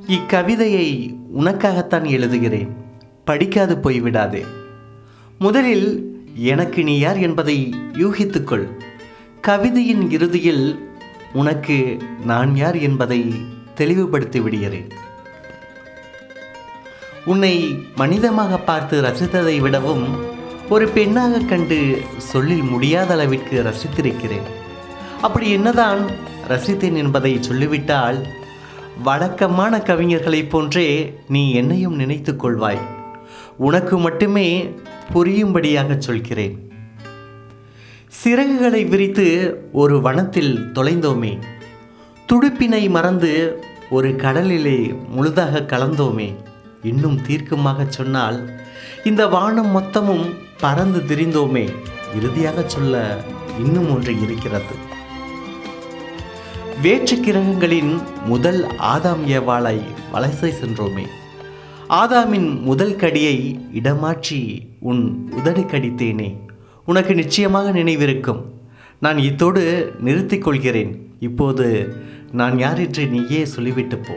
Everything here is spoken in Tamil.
இக்கவிதையை உனக்காகத்தான் எழுதுகிறேன். படிக்காது போய்விடாதே. முதலில் எனக்கு நீ யார் என்பதை யூகித்துக்கொள். கவிதையின் இறுதியில் உனக்கு நான் யார் என்பதை தெளிவுபடுத்தி விடுகிறேன். உன்னை மனிதமாக பார்த்து ரசித்ததை விடவும் ஒரு பெண்ணாக கண்டு சொல்லில் முடியாத அளவிற்கு ரசித்திருக்கிறேன். அப்படி என்னதான் ரசித்தேன் என்பதை சொல்லிவிட்டால் வழக்கமான கவிஞர்களைப் போன்றே நீ என்னையும் நினைத்து கொள்வாய். உனக்கு மட்டுமே புரியும்படியாக சொல்கிறேன். சிறகுகளை விரித்து ஒரு வனத்தில் தொலைந்தோமே, துடுப்பினை மறந்து ஒரு கடலிலே முழுதாக கலந்தோமே. இன்னும் தீர்க்கமாக சொன்னால் இந்த வானம் மொத்தமும் பறந்து திரிந்தோமே. இறுதியாக சொல்ல இன்னும் ஒன்று இருக்கிறது. வேற்று கிரகங்களின் முதல் ஆதாம் ஏவாளை வலசை சென்றோமே. ஆதாமின் முதல் கடியை இடமாற்றி உன் உதடு கடித்தேனே. உனக்கு நிச்சயமாக நினைவிருக்கும். நான் இத்தோடு நிறுத்திக் கொள்கிறேன். இப்போது நான் யார் என்று நீயே சொல்லிவிட்டு போ.